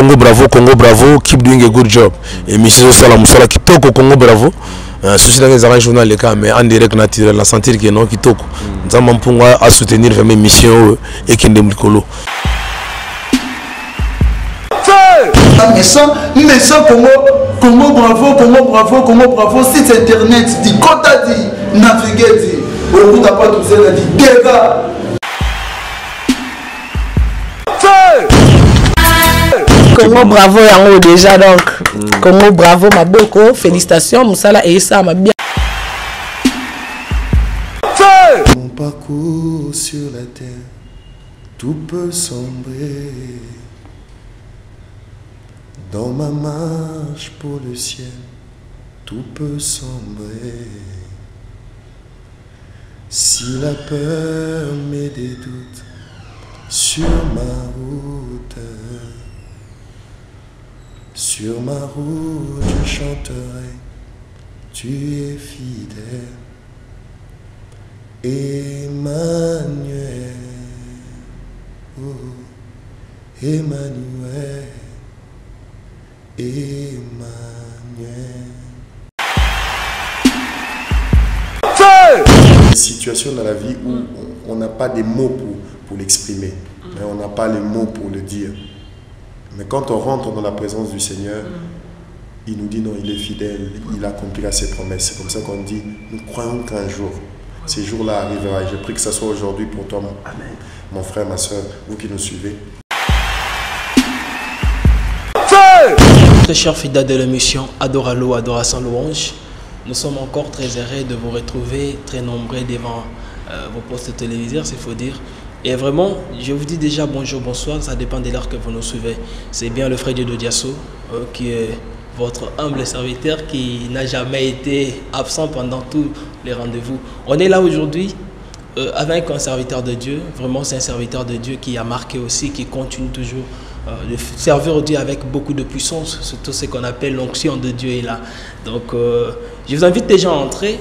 Congo Bravo, keep doing a good job. Et Monsieur Salam Sola Kitoko Congo Bravo. Ceci dans les journal les cas mais en direct naturel la sentir que non Kitoko. Nous avons pour à soutenir vraiment mission et qui ndemikolo. Mais Congo Bravo, site internet, dit Kota dit, naviguer dit, au bout d'après tout ça, dit dégâts. Congo Bravo yango déjà donc. Congo Bravo maboko, félicitations, Moussala et ça m'a bien. Mon parcours sur la terre, tout peut sombrer. Dans ma marche pour le ciel, tout peut sombrer. Si la peur met des doutes sur ma route, je chanterai, tu es fidèle, Emmanuel, oh, Emmanuel. Emmanuel. Des situations dans la vie où on n'a pas des mots pour l'exprimer, mais on n'a pas les mots pour le dire. Mais quand on rentre dans la présence du Seigneur, il nous dit non, il est fidèle, il accomplira ses promesses. C'est comme ça qu'on dit, nous croyons qu'un jour, ces jours-là arrivera. Et je prie que ce soit aujourd'hui pour toi, mon frère, ma soeur, vous qui nous suivez. Très chers fidèles de l'émission Adoralo, Adoration Louange, nous sommes encore très heureux de vous retrouver, très nombreux devant vos postes téléviseurs, s'il faut dire. Et vraiment, je vous dis déjà bonjour, bonsoir, ça dépend de l'heure que vous nous suivez. C'est bien le frère Dieu Diasso qui est votre humble serviteur qui n'a jamais été absent pendant tous les rendez-vous. On est là aujourd'hui avec un serviteur de Dieu, vraiment c'est un serviteur de Dieu qui a marqué aussi, qui continue toujours de servir Dieu avec beaucoup de puissance, surtout ce qu'on appelle l'onction de Dieu est là. Donc je vous invite déjà à entrer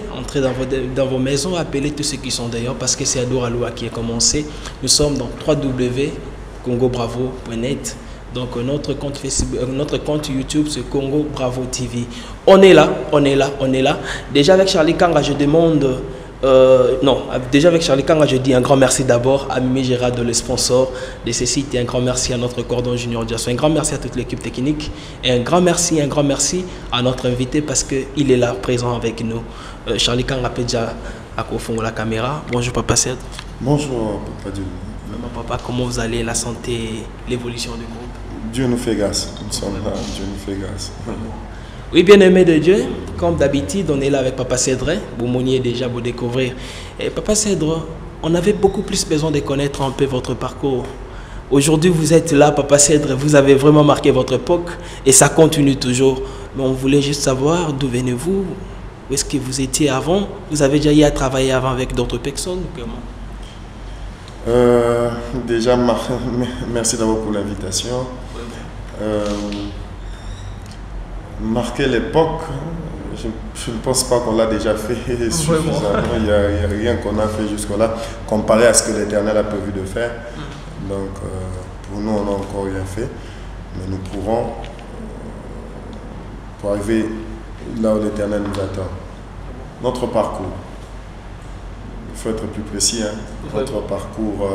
dans vos maisons, appeler tous ceux qui sont d'ailleurs, parce que c'est Adoralo qui a commencé. Nous sommes dans www.congobravo.net. Donc notre compte Facebook, notre compte YouTube c'est Congo Bravo TV. On est là. Déjà avec Charlie Kanga, je demande déjà avec Charlie Kanga, je dis un grand merci d'abord à Mimi Gérard, le sponsor de ce site, et un grand merci à notre cordon Junior Diasso, un grand merci à toute l'équipe technique, et un grand merci à notre invité parce qu'il est là présent avec nous. Charlie Kanga peut déjà à fond la caméra. Bonjour Papa Cèdre. Bonjour Papa Dieu. Papa, comment vous allez, la santé, l'évolution du groupe? Dieu nous fait grâce, nous sommes là, Dieu nous fait grâce. Oui, bien-aimé de Dieu, comme d'habitude, on est là avec Papa Cèdre. Vous m'auriez déjà vous découvrir. Et Papa Cèdre, on avait beaucoup plus besoin de connaître un peu votre parcours. Aujourd'hui, vous êtes là, Papa Cèdre, vous avez vraiment marqué votre époque et ça continue toujours. Mais on voulait juste savoir d'où venez-vous, où est-ce que vous étiez avant. Vous avez déjà eu à travailler avant avec d'autres personnes ou comment? Déjà, merci d'abord pour l'invitation. Marquer l'époque, je ne pense pas qu'on l'a déjà fait suffisamment. Il n'y a rien qu'on a fait jusque-là comparé à ce que l'Éternel a prévu de faire. Donc pour nous, on n'a encore rien fait, mais nous pourrons pour arriver là où l'Éternel nous attend. Notre parcours, il faut être plus précis, hein. Notre parcours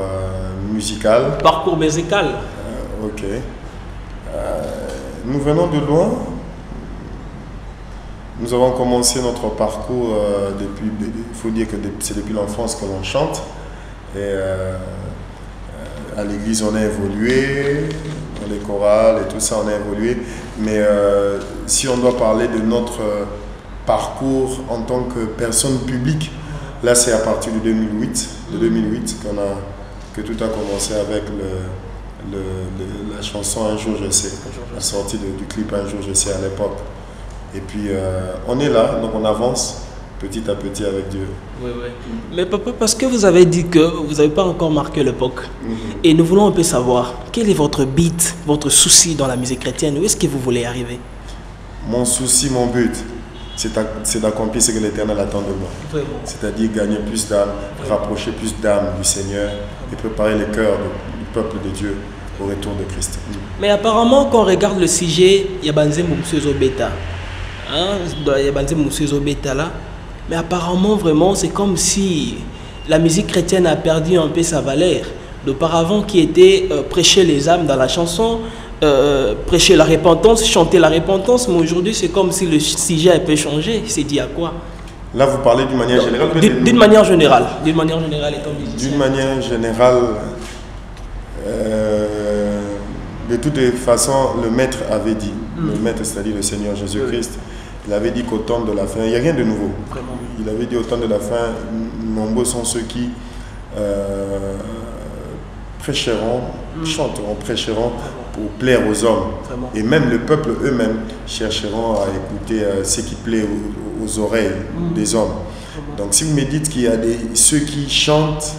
musical. Parcours musical. Ok. Nous venons de loin. Nous avons commencé notre parcours depuis, il faut dire que c'est depuis l'enfance que l'on chante. Et à l'église, on a évolué, dans les chorales et tout ça, on a évolué. Mais si on doit parler de notre parcours en tant que personne publique, là c'est à partir de 2008 que tout a commencé avec la chanson Un jour je sais, la sortie du clip Un jour je sais à l'époque. Et puis on est là, donc on avance petit à petit avec Dieu. Oui. Mais papa, parce que vous avez dit que vous n'avez pas encore marqué l'époque, et nous voulons un peu savoir, quel est votre but, votre souci dans la musique chrétienne, où est-ce que vous voulez arriver? Mon souci, mon but, c'est d'accomplir ce que l'Éternel attend de moi. C'est-à-dire gagner plus d'âmes, rapprocher plus d'âmes du Seigneur et préparer les cœurs du peuple de Dieu au retour de Christ. Mais apparemment, quand on regarde le sujet, il y a Banzé Moussezo Beta. Il y a Banzé Moussezo Beta là. Mais apparemment, vraiment, c'est comme si la musique chrétienne a perdu un peu sa valeur. D'auparavant, qui était prêcher les âmes dans la chanson, prêcher la repentance, chanter la repentance. Mais aujourd'hui, c'est comme si le sujet a un peu changé. C'est dit à quoi? Là, vous parlez d'une manière générale? D'une manière générale. D'une manière générale, étant musicien. D'une manière générale, de toute façon, le maître avait dit, le maître, c'est-à-dire le Seigneur Jésus-Christ, il avait dit qu'au temps de la fin, il n'y a rien de nouveau. Vraiment. Il avait dit au temps de la fin, nombreux sont ceux qui prêcheront, chanteront, prêcheront pour plaire aux hommes. Vraiment. Et même le peuple eux-mêmes chercheront à écouter ce qui plaît aux oreilles des hommes. Donc si vous me dites qu'il y a ceux qui chantent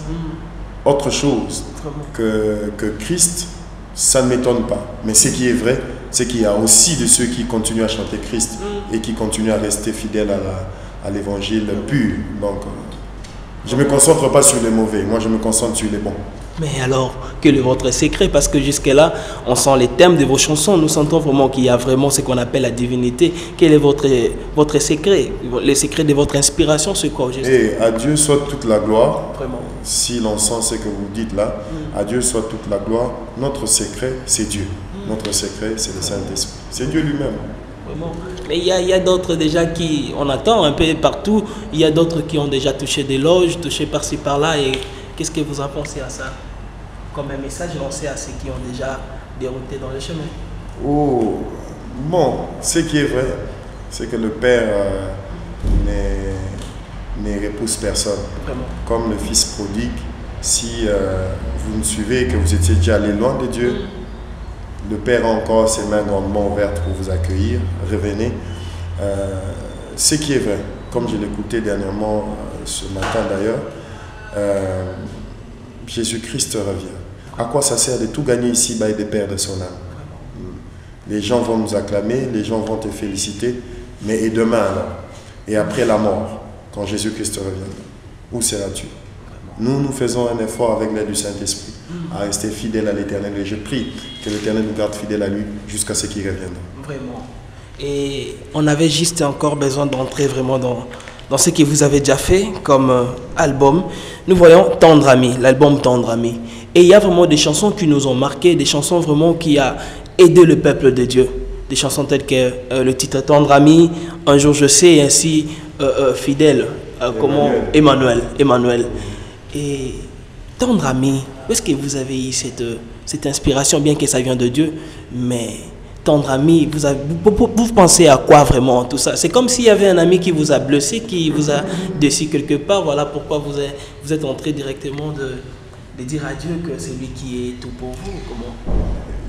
autre chose que Christ, ça ne m'étonne pas. Mais ce qui est vrai, c'est qu'il y a aussi de ceux qui continuent à chanter Christ et qui continuent à rester fidèles à l'évangile pur. Donc je ne me concentre pas sur les mauvais, moi je me concentre sur les bons. Mais alors, quel est votre secret? Parce que jusque-là, on sent les thèmes de vos chansons. Nous sentons vraiment qu'il y a vraiment ce qu'on appelle la divinité. Quel est votre secret? Le secret de votre inspiration, c'est quoi? Et à Dieu soit toute la gloire. Vraiment. Si l'on sent ce que vous dites là, à Dieu soit toute la gloire. Notre secret, c'est Dieu. Notre secret, c'est le Saint-Esprit. C'est Dieu lui-même. Vraiment. Mais il y a d'autres déjà qui, on attend un peu partout, il y a d'autres qui ont déjà touché des loges, touché par-ci par-là. Et qu'est-ce que vous en pensez à ça? Comme un message lancé à ceux qui ont déjà dérouté dans le chemin. Oh, bon, ce qui est vrai, c'est que le Père ne repousse personne. Vraiment. Comme le Fils prodigue, si vous me suivez et que vous étiez déjà allé loin de Dieu, le Père a encore ses mains grandement ouvertes pour vous accueillir. Revenez. Ce qui est vrai, comme je l'écoutais dernièrement, ce matin d'ailleurs, Jésus-Christ revient. À quoi ça sert de tout gagner ici et de perdre son âme? Les gens vont nous acclamer, les gens vont te féliciter, mais et demain alors? Et après la mort, quand Jésus-Christ revient, où seras-tu? Nous faisons un effort avec l'aide du Saint-Esprit à rester fidèles à l'Éternel. Et je prie que l'Éternel nous garde fidèles à lui jusqu'à ce qu'il revienne. Vraiment. Et on avait juste encore besoin d'entrer vraiment dans ce que vous avez déjà fait comme album. Nous voyons Tendre Ami, l'album Tendre Ami. Et il y a vraiment des chansons qui nous ont marqué, des chansons vraiment qui ont aidé le peuple de Dieu. Des chansons telles que le titre Tendre Ami, Un jour je sais, et ainsi Fidèle, comment Emmanuel. Et Tendre Ami, où est-ce que vous avez eu cette inspiration, bien que ça vient de Dieu, mais Tendre Ami, vous pensez à quoi vraiment tout ça? C'est comme s'il y avait un ami qui vous a blessé, qui vous a déçu quelque part. Voilà pourquoi vous êtes entré directement de dire à Dieu que c'est lui qui est tout pour vous. Comment?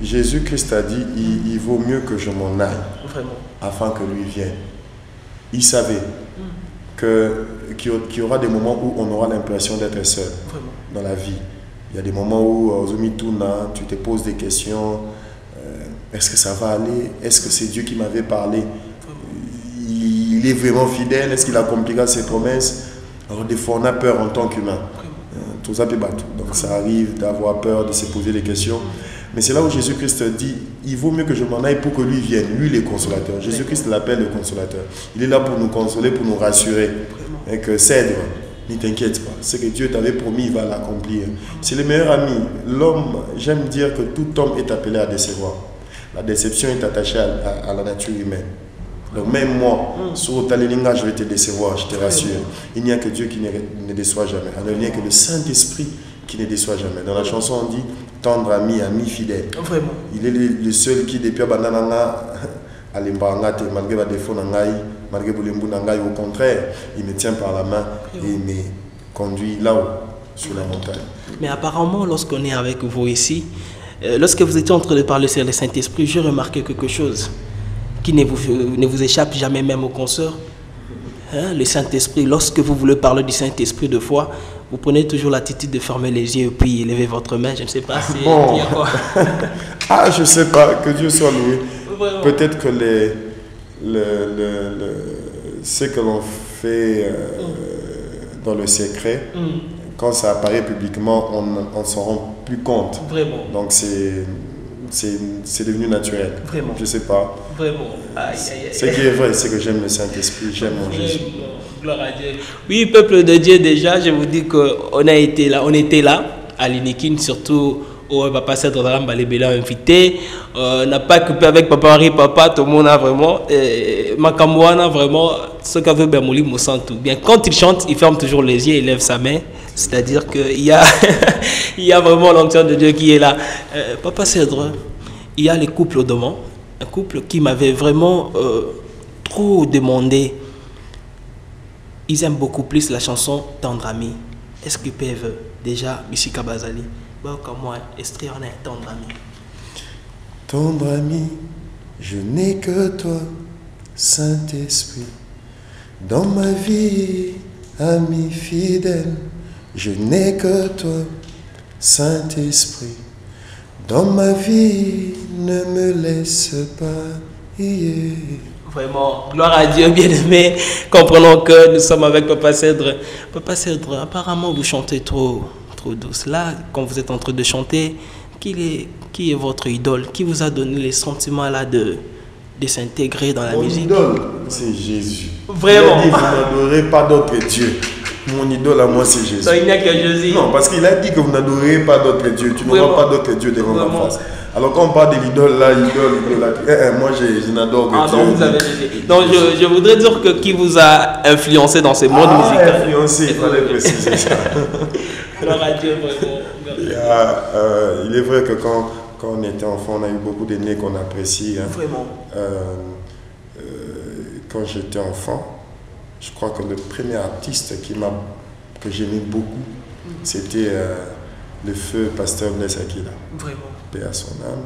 Jésus-Christ a dit, il vaut mieux que je m'en aille, vraiment, afin que lui vienne. Il savait qu'il y aura des moments où on aura l'impression d'être seul dans la vie. Il y a des moments où tu te poses des questions. Est-ce que ça va aller? Est-ce que c'est Dieu qui m'avait parlé? Il est vraiment fidèle? Est-ce qu'il accomplira ses promesses? Alors des fois on a peur en tant qu'humain. Tout ça peut battre. Donc ça arrive d'avoir peur, de se poser des questions. Mais c'est là où Jésus-Christ dit, il vaut mieux que je m'en aille pour que lui vienne. Lui, le consolateur. Jésus-Christ l'appelle le consolateur. Il est là pour nous consoler, pour nous rassurer. Et que cèdre, ne t'inquiète pas. Ce que Dieu t'avait promis, il va l'accomplir. C'est le meilleur ami. L'homme, j'aime dire que tout homme est appelé à décevoir. La déception est attachée à la nature humaine. Donc même moi, sur Talelinga, je vais te décevoir, je te rassure. Il n'y a que Dieu qui ne déçoit jamais. Il n'y a que le Saint-Esprit qui ne déçoit jamais. Dans la chanson, on dit tendre ami, ami fidèle. Vraiment. Il est le seul qui, depuis Banananga, malgré les défauts, malgré les au contraire, il me tient par la main et il me conduit là-haut, sur la montagne. Mais apparemment, lorsqu'on est avec vous ici, lorsque vous étiez en train de parler sur le Saint-Esprit, j'ai remarqué quelque chose qui ne vous échappe jamais, même aux consoeurs. Hein, le Saint-Esprit, lorsque vous voulez parler du Saint-Esprit de foi, vous prenez toujours l'attitude de fermer les yeux et puis lever votre main. Je ne sais pas si il y a quoi. Je ne sais pas, que Dieu soit loué. Peut-être que ce que l'on fait dans le secret, quand ça apparaît publiquement, on ne s'en rend plus compte. Vraiment. Donc c'est devenu naturel. Vraiment. Je sais pas. Vraiment. Ce qui est vrai, c'est que j'aime le Saint-Esprit, j'aime mon Jésus. Gloire à Dieu. Oui, peuple de Dieu, déjà, je vous dis qu'on était là, à l'Inikin, surtout au Papa Cèdre Daramba, les Béla invités. On n'a pas coupé avec Papa Henri, Papa, tout le monde a vraiment. Makamouana, vraiment, ce qu'a fait Bermouli, me sent tout bien. Quand il chante, il ferme toujours les yeux, il lève sa main. C'est-à-dire qu'il y a, il y a vraiment l'onction de Dieu qui est là. Papa Cèdre, il y a les couples au devant. Un couple qui m'avait vraiment trop demandé. Ils aiment beaucoup plus la chanson Tendre Ami. Est-ce qu'ils peuvent déjà, Missika Bazali, comme moi, extraire un Tendre Ami? Tendre Ami, je n'ai que toi, Saint-Esprit. Dans ma vie, ami fidèle, je n'ai que toi, Saint-Esprit. Dans ma vie, ne me laisse pas y. Vraiment, gloire à Dieu, bien-aimé. Comprenons que nous sommes avec Papa Cèdre. Papa Cèdre, apparemment, vous chantez trop douce. Là, quand vous êtes en train de chanter, qui est votre idole? Qui vous a donné les sentiments là de s'intégrer dans la musique? Mon idole, c'est Jésus. Vraiment? Il a dit, vous n'adorez pas d'autres dieux. Mon idole à moi, c'est Jésus. Donc, il n'y a que Jésus. Non, parce qu'il a dit que vous n'adorez pas d'autres dieux. Tu n'auras pas d'autres dieux devant ma face. Alors quand on parle de l'idole là, moi je n'adore que Dieu. Donc, vous avez Jésus. Donc je voudrais dire que qui vous a influencé dans ce monde musical? Influencé, il fallait préciser ça. Alors à Dieu, vraiment. Il est vrai que quand on était enfant, on a eu beaucoup d'aînés qu'on apprécie. Hein. Vraiment. Quand j'étais enfant, je crois que le premier artiste que j'aimais beaucoup, c'était le feu pasteur Blaise Akila. Vraiment. Paix à son âme.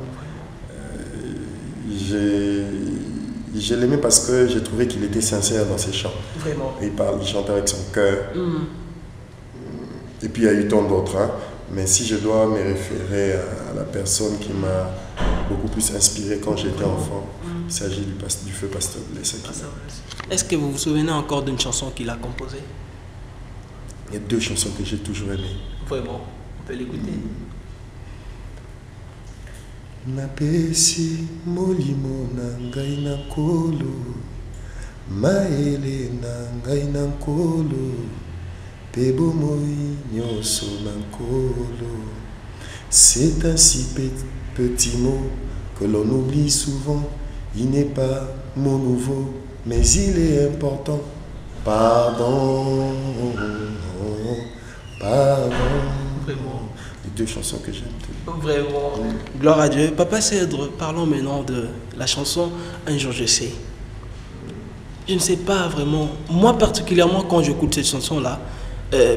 Je l'aimais parce que j'ai trouvé qu'il était sincère dans ses chants. Vraiment. Il chantait avec son cœur. Et puis il y a eu tant d'autres. Hein. Mais si je dois me référer à la personne qui m'a beaucoup plus inspiré quand j'étais enfant, il s'agit du feu pasteur Blaise Akila. Est-ce que vous vous souvenez encore d'une chanson qu'il a composée? Il y a deux chansons que j'ai toujours aimées. Vraiment, on peut l'écouter. Napesi molimo na ngai na nkolo, maele na ngai na nkolo, pe bomoi nyonso na nkolo. C'est un si petit mot que l'on oublie souvent. Il n'est pas mot nouveau, mais il est important. Pardon, pardon. Vraiment. Les deux chansons que j'aime. Vraiment. Gloire à Dieu. Papa Cèdre, parlons maintenant de la chanson Un jour je sais. Je ne sais pas vraiment. Moi particulièrement quand j'écoute cette chanson-là,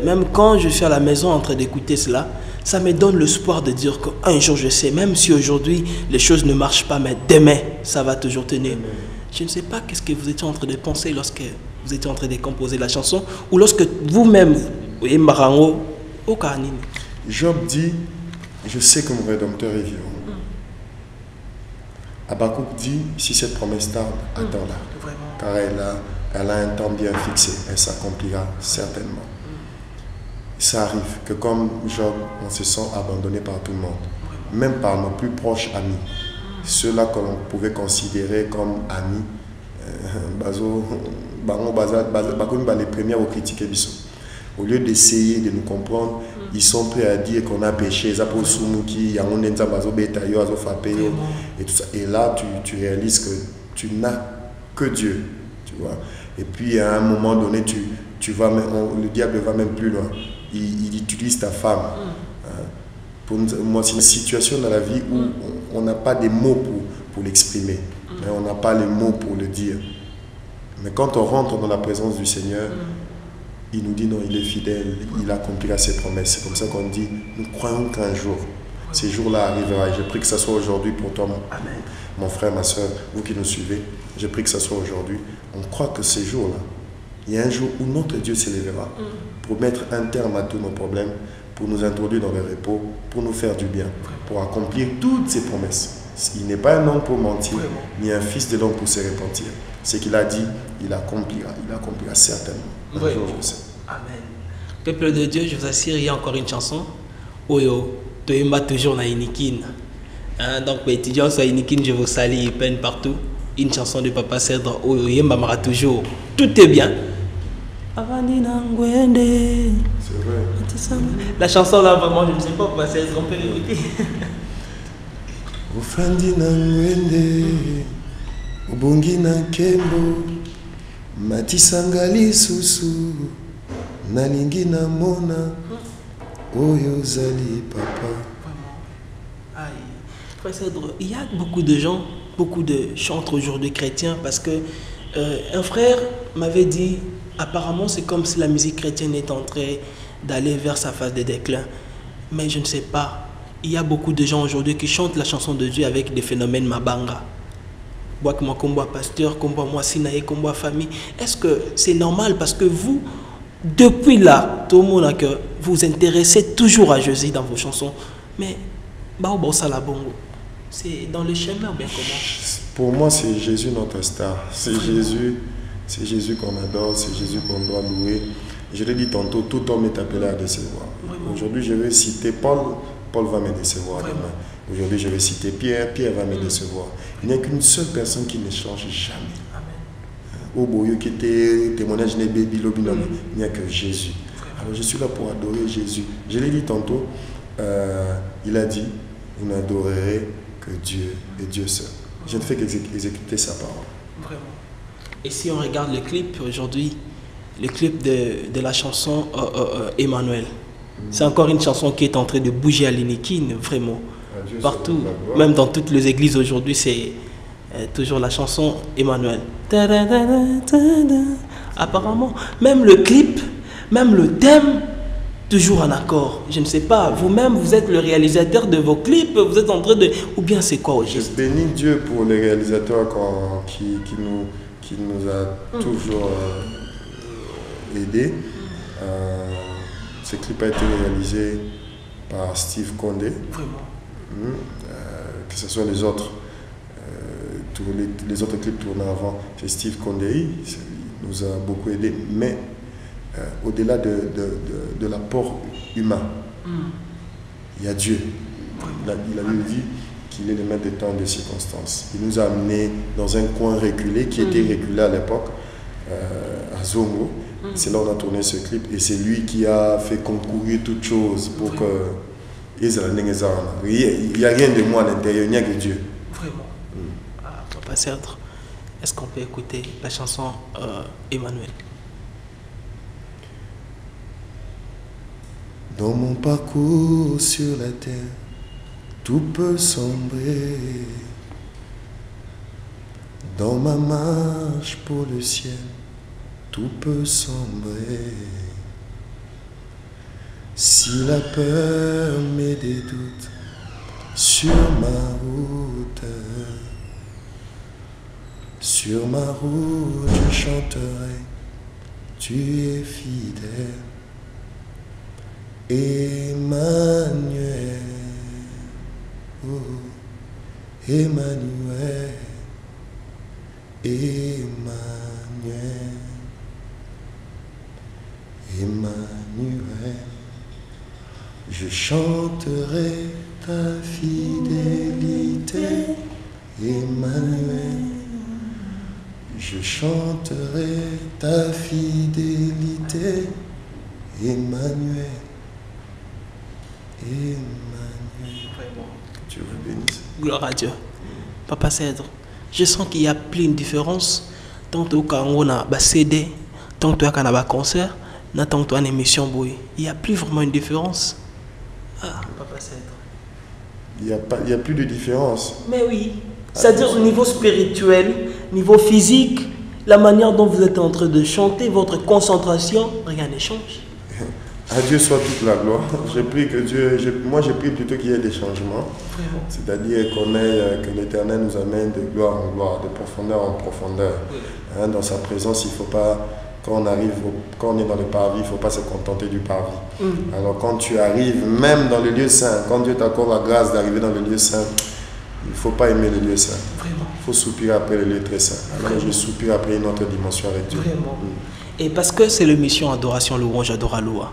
même quand je suis à la maison en train d'écouter cela, ça me donne l'espoir de dire qu'un jour je sais, même si aujourd'hui les choses ne marchent pas, mais demain ça va toujours tenir. Je ne sais pas qu'est-ce que vous étiez en train de penser lorsque vous étiez en train de composer la chanson, ou lorsque vous-même, Marango, au Kanini. Job dit, je sais que mon Rédempteur est vivant. Habakkuk dit, si cette promesse tarde, attends-la. Car elle a un temps bien fixé, elle s'accomplira certainement. Ça arrive que comme Job, on se sent abandonné par tout le monde, même par nos plus proches amis, ceux-là que l'on pouvait considérer comme amis, les premiers à critiquer Bissot. Au lieu d'essayer de nous comprendre, ils sont prêts à dire qu'on a péché, et tout ça. Et là, tu réalises que tu n'as que Dieu, tu vois. Et puis à un moment donné, tu vas même, le diable va même plus loin. Il utilise ta femme. Pour moi, c'est une situation dans la vie où on n'a pas des mots pour l'exprimer, mais on n'a pas les mots pour le dire. Mais quand on rentre dans la présence du Seigneur, il nous dit non, il est fidèle, il accomplira ses promesses. C'est comme ça qu'on dit, nous croyons qu'un jour, ces jours-là arrivera. Et je prie que ce soit aujourd'hui pour toi, mon frère, ma soeur, vous qui nous suivez. Je prie que ce soit aujourd'hui. On croit que ces jours-là, il y a un jour où notre Dieu s'élèvera pour mettre un terme à tous nos problèmes, pour nous introduire dans le repos, pour nous faire du bien, pour accomplir toutes ses promesses. Il n'est pas un homme pour mentir, ni un fils de l'homme pour se repentir. Ce qu'il a dit, il accomplira certainement. Un jour, je sais. Amen. Peuple de Dieu, je vous assure, il y a encore une chanson. Oyo, Toyemba toujours na Inikin. Hein, donc, les étudiants sur Inikin, je vous salue, ils peignent partout. Une chanson de Papa Cèdre, Oyo, Yemba Mara toujours. Tout est bien. C'est vrai. La chanson là, vraiment, je ne sais pas, Papa Cèdre, on peut l'écouter. Ofandi na ngwende, ubongi na nkembo, matisangali susu, nalingi na mona, oyo zali papa. Frère Cèdre, il y a beaucoup de gens, beaucoup de chantres aujourd'hui chrétiens, parce que un frère m'avait dit, apparemment c'est comme si la musique chrétienne est en train d'aller vers sa phase de déclin. Mais je ne sais pas. Il y a beaucoup de gens aujourd'hui qui chantent la chanson de Dieu avec des phénomènes mabanga. Boakma combo pasteur, combo moi sinaï, combo famille. Est-ce que c'est normal parce que vous, depuis là, tout le monde a que vous vous intéressez toujours à Jésus dans vos chansons. Mais c'est dans le chemin ou bien comment? Pour moi, c'est Jésus notre star. C'est Jésus qu'on adore, c'est Jésus qu'on doit louer. Je l'ai dit tantôt, tout homme est appelé à décevoir. Aujourd'hui, je vais citer Paul. Paul va me décevoir demain. Aujourd'hui, je vais citer Pierre. Pierre va me décevoir. Il n'y a qu'une seule personne qui ne change jamais. Au bout qui était témoignage de baby il n'y a que Jésus. Alors, je suis là pour adorer Jésus. Je l'ai dit tantôt. Il a dit, vous n'adorerez que Dieu et Dieu seul. Je ne fais qu'exécuter sa parole. Vraiment. Et si on regarde le clip aujourd'hui, le clip de la chanson Emmanuel. C'est encore une chanson qui est en train de bouger à l'Inikin, vraiment. Partout, même dans toutes les églises aujourd'hui, c'est toujours la chanson Emmanuel. Apparemment, même le clip, même le thème, toujours en accord. Je ne sais pas, vous-même, vous êtes le réalisateur de vos clips, vous êtes en train de... Ou bien c'est quoi aujourd'hui? Je bénis Dieu pour les réalisateurs qui nous a toujours aidés. Ce clip a été réalisé par Steve Condé. Vraiment. Que ce soit les autres, les autres clips tournés avant, c'est Steve Condé, il nous a beaucoup aidé. Mais au-delà de l'apport humain, il y a Dieu. Il a lui dit qu'il est le maître des temps et des circonstances. Il nous a amenés dans un coin reculé qui était reculé à l'époque, à Zongo. C'est là où on a tourné ce clip et c'est lui qui a fait concourir toutes choses pour que il n'y a rien de moi à l'intérieur, il n'y a que Dieu. Vraiment. Papa Cèdre, est-ce qu'on peut écouter la chanson Emmanuel? Dans mon parcours sur la terre, tout peut sombrer. Dans ma marche pour le ciel, tout peut sombrer. Si la peur met des doutes sur ma route, je chanterai, tu es fidèle. Emmanuel, oh, Emmanuel, Emmanuel, Emmanuel, je chanterai ta fidélité, Emmanuel, je chanterai ta fidélité, Emmanuel. Emmanuel. Que Dieu vous bénisse. Gloire à Dieu. Papa Cèdre, je sens qu'il y a plein de différences. Tant que on a un CD, tant que on a un concert, tant que on a une émission. Il n'y a plus vraiment une différence. Ah, Papa Cèdre. Il n'y a plus de différence. Mais oui. C'est-à-dire au niveau spirituel, niveau physique, la manière dont vous êtes en train de chanter, votre concentration, rien ne change. À Dieu soit toute la gloire. Je prie que Dieu, moi je prie plutôt qu'il y ait des changements. C'est-à-dire que l'Éternel nous amène de gloire en gloire, de profondeur en profondeur. Hein, dans sa présence, il ne faut pas, quand on est dans le parvis, il ne faut pas se contenter du parvis. Alors quand tu arrives, même dans le lieu saint, quand Dieu t'accorde la grâce d'arriver dans le lieu saint, il ne faut pas aimer le lieu saint. Il faut soupirer après le lieu très saint. Alors je soupire après une autre dimension avec Dieu. Vraiment. Et parce que c'est l'émission Adoration Louange Adoraloa.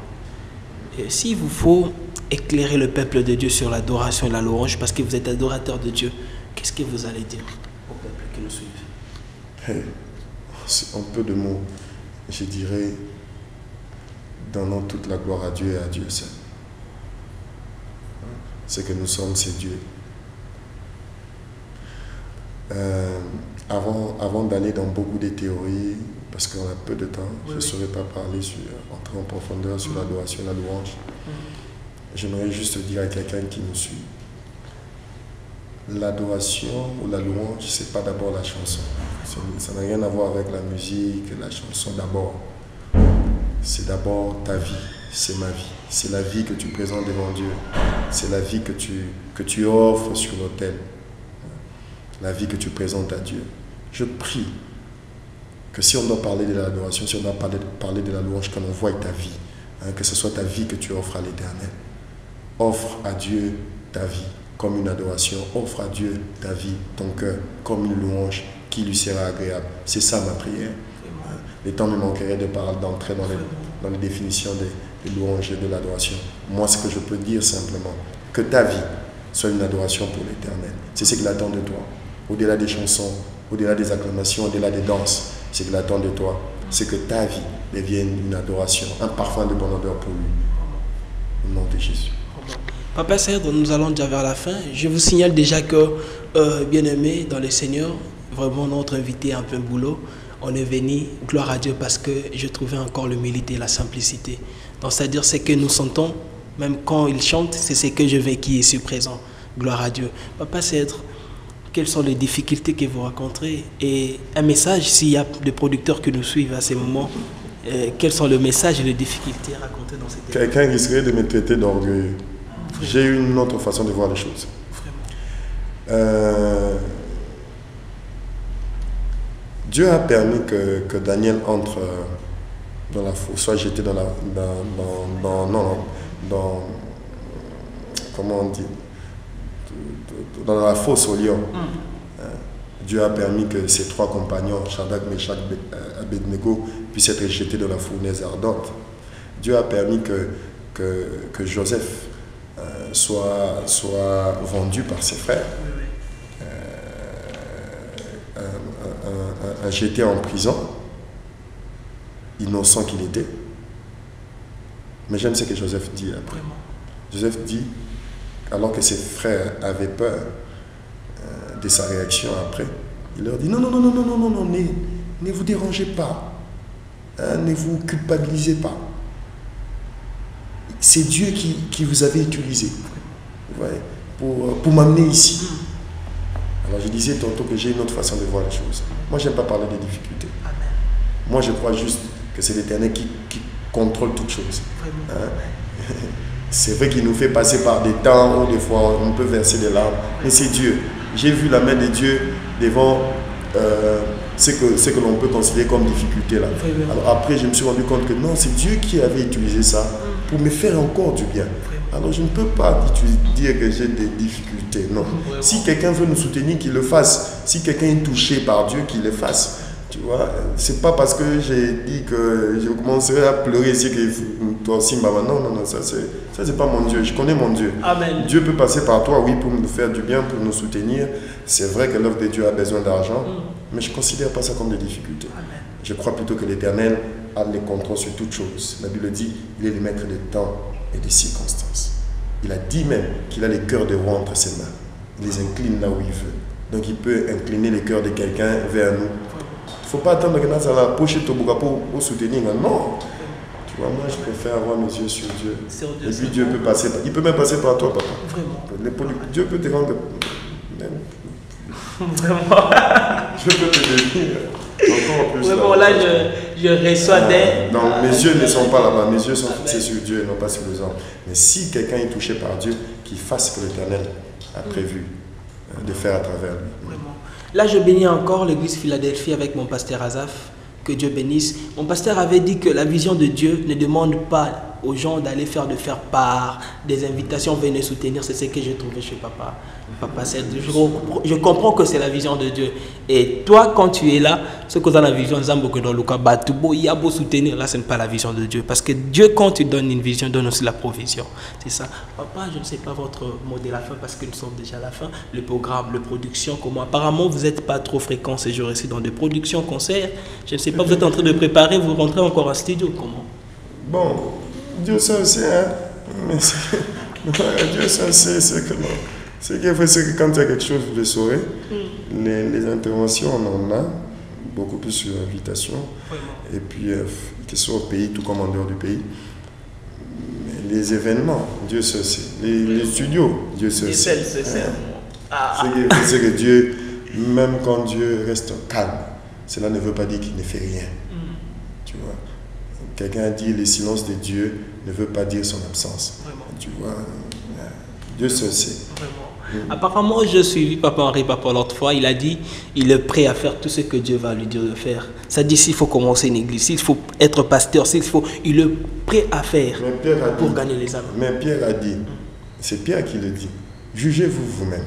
S'il vous faut éclairer le peuple de Dieu sur l'adoration et la louange, parce que vous êtes adorateur de Dieu, qu'est-ce que vous allez dire au peuple qui nous suit? En peu de mots, je dirais, donnons toute la gloire à Dieu et à Dieu seul. Ce que nous sommes, c'est Dieu. Avant d'aller dans beaucoup de théories, parce qu'on a peu de temps, je ne saurais pas parler entrer en profondeur sur l'adoration et la louange. J'aimerais juste dire à quelqu'un qui nous suit, l'adoration ou la louange, ce n'est pas d'abord la chanson. Ça n'a rien à voir avec la musique, la chanson d'abord. C'est d'abord ta vie, c'est ma vie. C'est la vie que tu présentes devant Dieu. C'est la vie que tu offres sur l'autel. La vie que tu présentes à Dieu. Je prie que si on doit parler de l'adoration, si on doit parler de la louange, qu'on voie ta vie, que ce soit ta vie que tu offres à l'Éternel. Offre à Dieu ta vie comme une adoration. Offre à Dieu ta vie, ton cœur, comme une louange qui lui sera agréable. C'est ça ma prière. Les temps me manqueraient d'entrer dans les définitions des louanges et de l'adoration. Moi, ce que je peux dire simplement, que ta vie soit une adoration pour l'Éternel. C'est ce qu'il attend de toi. Au-delà des chansons, au-delà des acclamations, au-delà des danses, ce qu'il attend de toi, c'est que ta vie devienne une adoration, un parfum de bonne odeur pour lui. Au nom de Jésus. Papa Cèdre, nous allons déjà vers la fin. Je vous signale déjà que, bien-aimé dans le Seigneur, vraiment notre invité a un peu boulot. On est venu, gloire à Dieu, parce que je trouvais encore l'humilité et la simplicité. Donc, c'est-à-dire ce que nous sentons, même quand il chante, c'est ce que je vais qui est ici présent. Gloire à Dieu. Papa Cèdre, quelles sont les difficultés que vous rencontrez? Et un message, s'il y a des producteurs qui nous suivent à ces moments, quels sont les messages et les difficultés racontées dans cette époque? Quelqu'un risquerait de me traiter d'orgueilleux. J'ai une autre façon de voir les choses. Dieu a permis que Daniel entre dans la fosse, soit j'étais dans comment on dit, dans la fosse au lion. Dieu a permis que ses trois compagnons, Shadrach, Meshach, Abednego, puissent être jetés dans la fournaise ardente. Dieu a permis que Joseph soit vendu par ses frères, jeté en prison, innocent qu'il était. Mais j'aime ce que Joseph dit après. Joseph dit, alors que ses frères avaient peur de sa réaction après, il leur dit, non, ne vous dérangez pas, ne vous culpabilisez pas. C'est Dieu qui vous avait utilisé, vous voyez, pour m'amener ici. Alors je disais tantôt que j'ai une autre façon de voir les choses. Moi, je n'aime pas parler des difficultés. Moi, je crois juste que c'est l'Éternel qui contrôle toutes choses. C'est vrai qu'il nous fait passer par des temps où des fois on peut verser des larmes, mais c'est Dieu. J'ai vu la main de Dieu devant ce que l'on peut considérer comme difficulté là. Alors après, je me suis rendu compte que non, c'est Dieu qui avait utilisé ça pour me faire encore du bien. Alors je ne peux pas dire que j'ai des difficultés, non. Si quelqu'un veut nous soutenir, qu'il le fasse. Si quelqu'un est touché par Dieu, qu'il le fasse. Tu vois, c'est pas parce que j'ai dit que je commencerai à pleurer ici que toi aussi, maman. Non, ça c'est pas mon Dieu. Je connais mon Dieu. Amen. Dieu peut passer par toi, oui, pour nous faire du bien, pour nous soutenir. C'est vrai que l'œuvre de Dieu a besoin d'argent, mais je ne considère pas ça comme des difficultés. Amen. Je crois plutôt que l'Éternel a le contrôle sur toutes choses. La Bible dit, il est le maître des temps et des circonstances. Il a dit même qu'il a les cœurs des rois entre ses mains. Il les incline là où il veut. Donc il peut incliner les cœurs de quelqu'un vers nous. Il ne faut pas attendre que ça la poche pour soutenir. Non. Tu vois, moi je préfère avoir mes yeux sur Dieu. Et puis Dieu peut passer. Il peut même passer par toi, papa. Vraiment. Dieu peut te rendre. Vraiment. Dieu peut te bénir. Encore plus. Vraiment, là, je reçois des. Non, mes yeux ne sont pas là-bas. Mes yeux sont fixés sur Dieu et non pas sur les hommes. Mais si quelqu'un est touché par Dieu, qu'il fasse ce que l'Éternel a prévu de faire à travers lui. Vraiment. Là, je bénis encore l'église Philadelphie avec mon pasteur Azaf. Que Dieu bénisse. Mon pasteur avait dit que la vision de Dieu ne demande pas aux gens d'aller faire part, des invitations, venez soutenir, c'est ce que j'ai trouvé chez papa. Papa, je comprends que c'est la vision de Dieu. Et toi, quand tu es là, ce que dans la vision de dans le cas, il y a beau soutenir, là, ce n'est pas la vision de Dieu. Parce que Dieu, quand tu donnes une vision, donne aussi la provision. C'est ça. Papa, je ne sais pas votre mot de la fin, parce que nous sommes déjà à la fin. Le programme, la production, comment? Apparemment, vous n'êtes pas trop fréquent ces jours-ci dans des productions, concerts. Je ne sais pas, vous êtes en train de préparer, vous rentrez encore en studio, comment? Bon, Dieu sait aussi, hein. Mais Dieu sait, c'est que non. Ce qu'il faut, c'est que quand il y a quelque chose, vous le saurez. Les interventions, on en a beaucoup plus sur invitation. Et puis, que ce soit au pays, tout comme en dehors du pays. Mais les événements, Dieu sait aussi. Les studios, Dieu sait aussi. C'est que Dieu, même quand Dieu reste calme, cela ne veut pas dire qu'il ne fait rien. Tu vois. Quelqu'un a dit le silence de Dieu ne veut pas dire son absence. Tu vois. Dieu sait aussi. Apparemment, je suis Papa Henri Papa l'autre fois, il a dit il est prêt à faire tout ce que Dieu va lui dire de faire. Ça dit s'il faut commencer une église, s'il faut être pasteur, il est prêt à faire pour gagner les âmes. Mais Pierre a dit, c'est Pierre qui le dit, jugez-vous vous-même.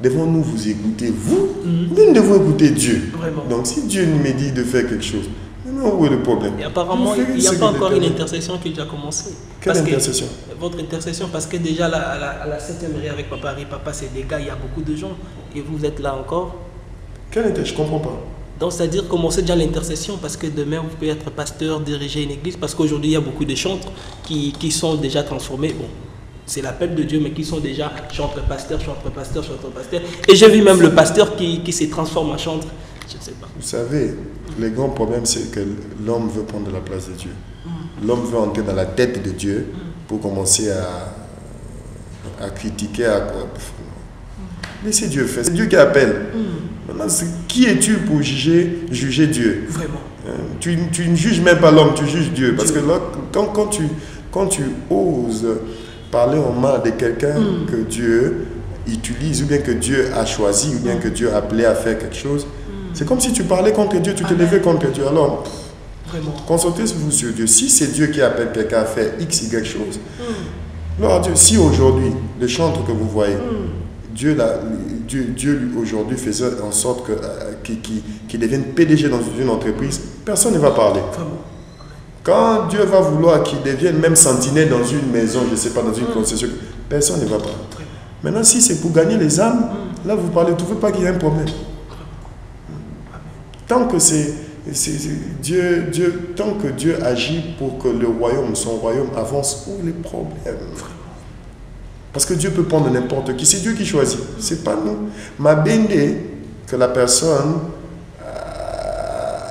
Devons-nous vous écouter, vous? Nous devons écouter Dieu. Vraiment. Donc si Dieu nous me dit de faire quelque chose, où est le problème? Et apparemment, il n'y a pas encore une intercession qui a déjà commencé. Quelle intercession? Votre intercession, parce que déjà à la 7e mairie avec Papa Henri Papa, c'est des gars, il y a beaucoup de gens. Et vous êtes là encore. Quelle intercession? Je ne comprends pas. Donc, c'est-à-dire commencer déjà l'intercession, parce que demain, vous pouvez être pasteur, diriger une église, parce qu'aujourd'hui, il y a beaucoup de chantres qui sont déjà transformés. Bon, c'est l'appel de Dieu, mais qui sont déjà chantres pasteurs, chantres pasteurs, chantres pasteurs. Et j'ai vu même le pasteur qui se transforme en chantre. Je ne sais pas. Vous savez, le grand problème, c'est que l'homme veut prendre la place de Dieu. L'homme veut entrer dans la tête de Dieu pour commencer à critiquer. Laissez Dieu faire. C'est Dieu qui appelle. Maintenant, qui es-tu pour juger Dieu? Vraiment. Tu ne juges même pas l'homme, tu juges Dieu. Parce que là, quand tu oses parler en mal de quelqu'un que Dieu utilise, ou bien que Dieu a choisi, ou bien que Dieu a appelé à faire quelque chose, c'est comme si tu parlais contre Dieu, tu te levais contre Dieu. Alors, concentrez-vous sur Dieu. Si c'est Dieu qui appelle quelqu'un à faire X, Y chose, alors Dieu, si aujourd'hui, le chantre que vous voyez, Dieu aujourd'hui faisait en sorte qu'il devienne PDG dans une entreprise, personne ne va parler. Quand Dieu va vouloir qu'il devienne même sentinelle dans une maison, je ne sais pas, dans une concession, personne ne va parler. Maintenant, si c'est pour gagner les âmes, là vous parlez, vous ne trouvez pas qu'il y a un problème. Tant que tant que Dieu agit pour que son royaume avance, où les problèmes? Parce que Dieu peut prendre n'importe qui, c'est Dieu qui choisit, c'est pas nous. Ma bende que la personne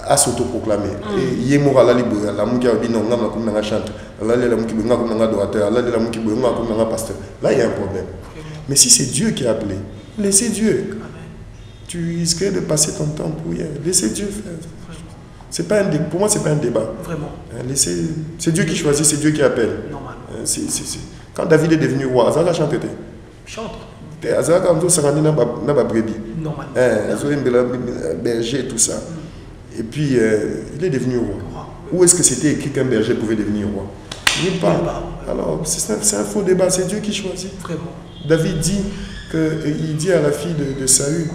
a s'autoproclamé. Et il la libre, la mouki a dit non, on a chanté, là il y a un problème. Mais si c'est Dieu qui a appelé, laissez Dieu. Tu risquais de passer ton temps pour rien. Laissez Dieu faire. C'est pas pour moi, ce n'est pas un débat. Vraiment. C'est Dieu qui choisit, c'est Dieu qui appelle. Normal. Quand David est devenu roi, Azara chanté. Chante. Azara quand on s'est rendu dans la brebis. Normal. Berger, tout ça. Et puis, il est devenu roi. Où est-ce que c'était écrit qu'un berger pouvait devenir roi? Nulle part. Alors, c'est un faux débat, c'est Dieu qui choisit. Vraiment. David dit il dit à la fille de Saül,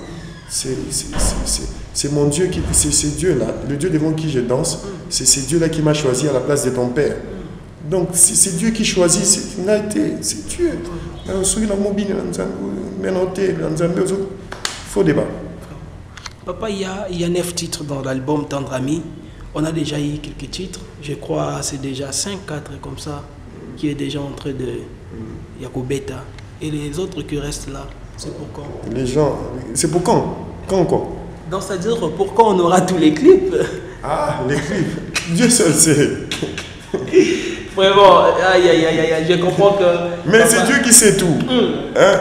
c'est mon Dieu, c'est Dieu là, le Dieu devant qui je danse, c'est Dieu là qui m'a choisi à la place de ton père. Donc c'est Dieu qui choisit, c'est Dieu. Faux débat. Papa, il y a 9 titres dans l'album Tendre Ami. On a déjà eu quelques titres, je crois c'est déjà 5, 4 comme ça, qui est déjà en train de Yakobeta. Et les autres qui restent là, c'est pour quand? Les gens, c'est pour quand? Quand quoi? Donc c'est-à-dire pour quand on aura tous les clips? Ah, les clips, Dieu seul sait. Vraiment, aïe, je comprends que... Mais c'est Dieu qui sait tout. Hein?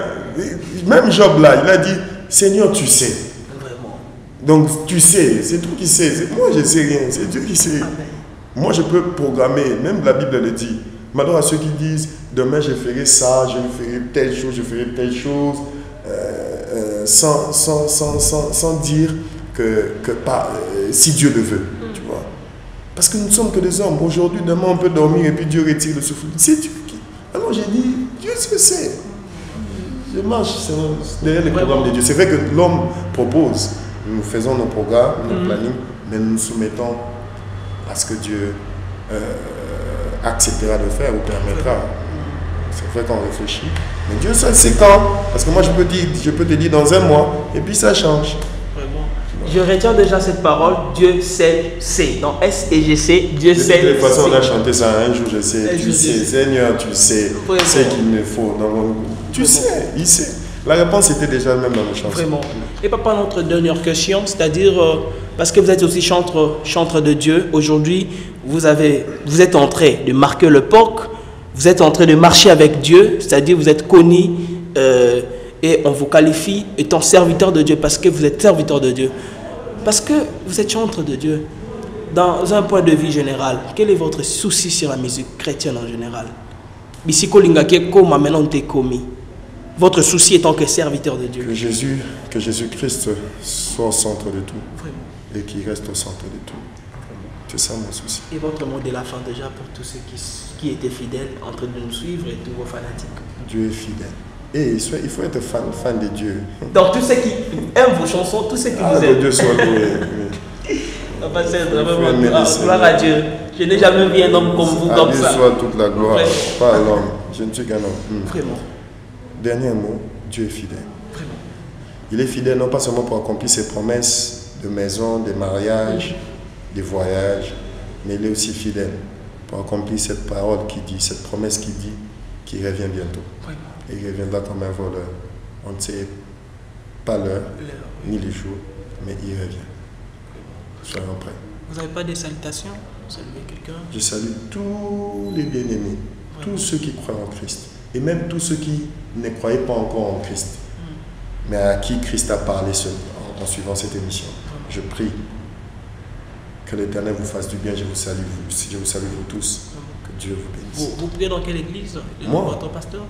Même Job là, il a dit, Seigneur tu sais. Vraiment. Donc tu sais, c'est toi qui sais. Moi je ne sais rien, c'est Dieu qui sait. Amen. Moi je peux programmer, même la Bible le dit. Malheur à ceux qui disent, demain je ferai ça, je ferai telle chose, sans dire que si Dieu le veut, tu vois. Parce que nous ne sommes que des hommes. Aujourd'hui, demain, on peut dormir et puis Dieu retire le souffle. C'est Dieu qui... Alors j'ai dit, Dieu ce que c'est. Je marche derrière les programmes de Dieu. C'est vrai que l'homme propose. Nous faisons nos programmes, nos plannings, mais nous nous soumettons à ce que Dieu acceptera de faire ou permettra. C'est vrai qu'on réfléchit. Mais Dieu seul sait quand. Parce que moi, je peux te dire dans un mois, et puis ça change. Je retiens déjà cette parole, Dieu sait, c'est. Dans S et G C, Dieu sait. De toute façon, on a chanté ça un jour, je sais. Tu sais, Seigneur, tu sais. C'est qu'il me faut. Tu sais, il sait. La réponse était déjà même dans le chanson. Vraiment. Et papa, notre dernière question, c'est-à-dire, parce que vous êtes aussi chanteur de Dieu, aujourd'hui, vous êtes en train de marquer l'époque, vous êtes en train de marcher avec Dieu, c'est-à-dire vous êtes connu et on vous qualifie étant serviteur de Dieu parce que vous êtes serviteur de Dieu. Parce que vous êtes chanteur de Dieu. Dans un point de vue général, quel est votre souci sur la musique chrétienne en général? Votre souci étant que serviteur de Dieu. Que Jésus-Christ soit au centre de tout. Vraiment. Et qu'il reste au centre de tout. C'est ça mon souci. Et votre mot de la fin déjà pour tous ceux qui étaient fidèles en train de nous suivre et tous vos fanatiques. Dieu est fidèle. Et il faut être fan de Dieu. Donc tous ceux qui aiment vos chansons, tous ceux qui vous aiment. Dieu soit loué. Gloire à Dieu. Je n'ai jamais vu un homme comme vous comme ça. Dieu soit toute la gloire, pas à l'homme. Je ne suis qu'un homme. Vraiment. Dernier mot, Dieu est fidèle. Vraiment. Il est fidèle non pas seulement pour accomplir ses promesses de maison, de mariage, de voyage, mais il est aussi fidèle pour accomplir cette parole qui dit, cette promesse qui dit qu'il revient bientôt. Vraiment. Et il reviendra comme un voleur. On ne sait pas l'heure, ni le jour, mais il revient. Soyons prêts. Vous n'avez pas des salutations? Saluer quelqu'un? Je salue tous les bien-aimés, tous ceux qui croient en Christ, et même tous ceux qui ne croyaient pas encore en Christ, mais à qui Christ a parlé en suivant cette émission. Je prie que l'Éternel vous fasse du bien. Je vous salue vous tous. Que Dieu vous bénisse. Vous priez dans quelle église? Moi? Votre pasteur?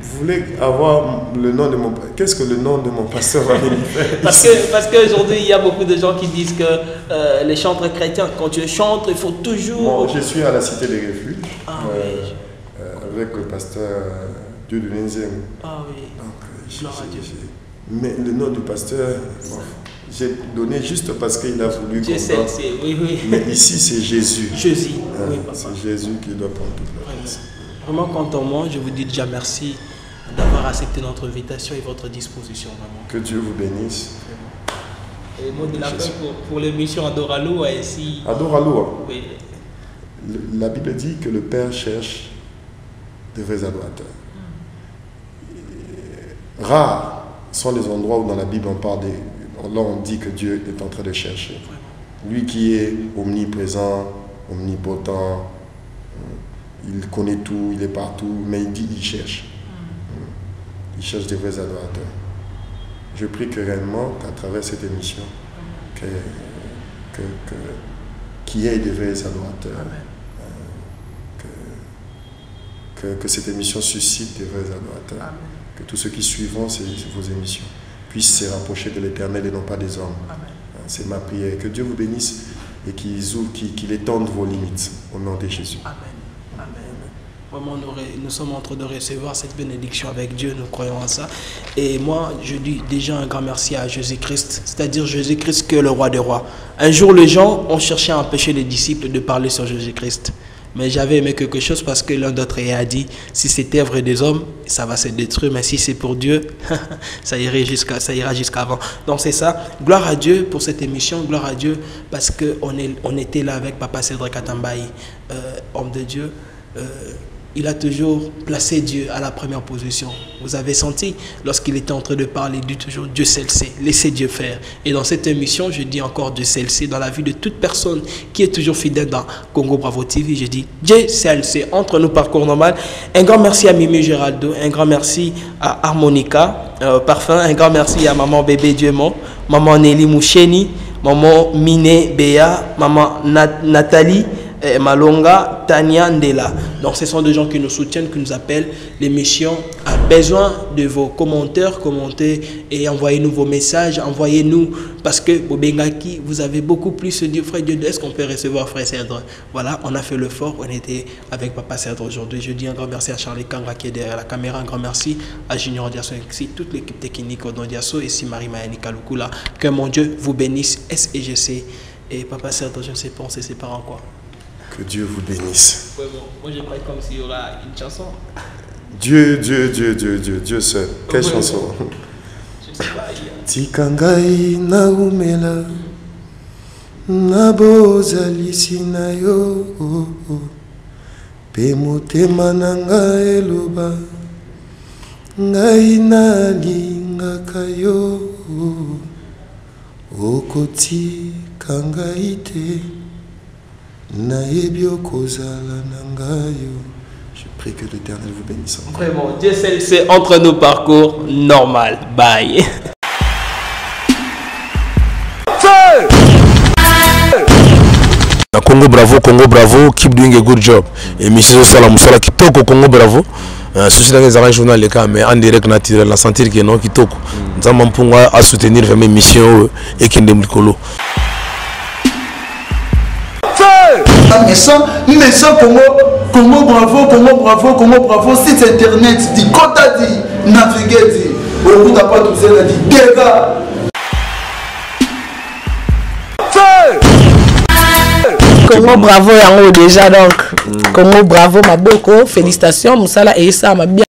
Vous voulez avoir le nom de mon... Qu'est-ce que le nom de mon pasteur va venir faire? Parce qu'aujourd'hui, il y a beaucoup de gens qui disent que les chanteurs chrétiens, quand tu chantes, il faut toujours... Bon, je suis à la Cité des Refuges, oui. avec le pasteur Dieu de Lenzem. Ah oui, gloire à Dieu. Mais le nom du pasteur, bon, j'ai donné juste parce qu'il a voulu qu'on donne. Oui. Mais ici, c'est Jésus. Jésus, oui, papa. C'est Jésus qui doit prendre toute la place. Vraiment, quant à moi, je vous dis déjà merci d'avoir accepté notre invitation et votre disposition. Vraiment. Que Dieu vous bénisse. Et mot de la fin pour l'émission Adoraloa ici. Adoraloa. Oui. La Bible dit que le Père cherche de vrais adorateurs. Rares sont les endroits où dans la Bible on parle là on dit que Dieu est en train de chercher. Lui qui est omniprésent, omnipotent, il connaît tout, il est partout, mais il dit qu'il cherche. Il cherche des vrais adorateurs. Je prie que réellement, qu'à travers cette émission, qu'il y ait des vrais adorateurs. Que cette émission suscite des vrais adorateurs. Amen. Que tous ceux qui suivront vos émissions puissent se rapprocher de l'Éternel et non pas des hommes. C'est ma prière. Que Dieu vous bénisse et qu'il étende vos limites au nom de Jésus. Amen. Amen. Vraiment, nous sommes en train de recevoir cette bénédiction avec Dieu, nous croyons à ça. Et moi, je dis déjà un grand merci à Jésus-Christ, c'est-à-dire Jésus-Christ qui est le roi des rois. Un jour, les gens ont cherché à empêcher les disciples de parler sur Jésus-Christ. Mais j'avais aimé quelque chose parce que l'un d'entre eux a dit, si c'est œuvre des hommes, ça va se détruire, mais si c'est pour Dieu, ça ira jusqu'à avant. Donc c'est ça. Gloire à Dieu pour cette émission, gloire à Dieu parce qu'on était là avec Papa Cédric Atambaï, homme de Dieu. Il a toujours placé Dieu à la première position. Vous avez senti, lorsqu'il était en train de parler, il dit toujours Dieu sait le sait, laissez Dieu faire. Et dans cette émission, je dis encore Dieu sait le sait, dans la vie de toute personne qui est toujours fidèle dans Congo Bravo TV, je dis Dieu sait le sait, entre nous parcours normal. Un grand merci à Mimi Géraldo, un grand merci à Harmonica Parfum, un grand merci à maman Bébé Dieumo, maman Nelly Moucheni, maman Miné Béa, maman Nathalie, Malonga, Tania Ndela. Donc ce sont des gens qui nous soutiennent, qui nous appellent. L'émission a besoin de vos commentaires, commentez et envoyez-nous vos messages, envoyez-nous parce que Bobengaki, vous avez beaucoup plus dit frère Dieu, est-ce qu'on peut recevoir frère Cèdre? Voilà, on a fait l'effort, on était avec Papa Cèdre aujourd'hui. Je dis un grand merci à Charlie Kanga qui est derrière la caméra, un grand merci à Junior Diasso, ainsi toute l'équipe technique Odon Diasso et Simari Mayani Kalukula. Que mon Dieu vous bénisse, SEGC. Et Papa Cèdre, je ne sais pas, on se sépare en quoi? Que Dieu vous bénisse. Ouais, bon, moi je crois comme s'il y aura une chanson. Dieu seul. Quelle chanson? Je sais pas. Tikangai na umela na bozalisi na yo pe motema na ngai eloba ngai nalingaka yo okotika ngai te nayebi okozala na ngai yo. Je prie que l'Éternel vous bénisse. Vraiment, Dieu seul sait entre nos parcours normal. Bye. Congo bravo, keep doing a good job. Et Monsieur Salam Moussala Kitoko Congo bravo. Ceci dans les journal les cas mais en direct naturel la sentir que non Kitoko. Nous avons pour à soutenir vraiment mission et qui ndem likolo. Mais Congo bravo, site internet dit Kota dit naviguer dit au bout d'après tout ça dit dégâts. Congo bravo yango déjà donc Congo bravo maboko félicitations Moussala et ça m'a bien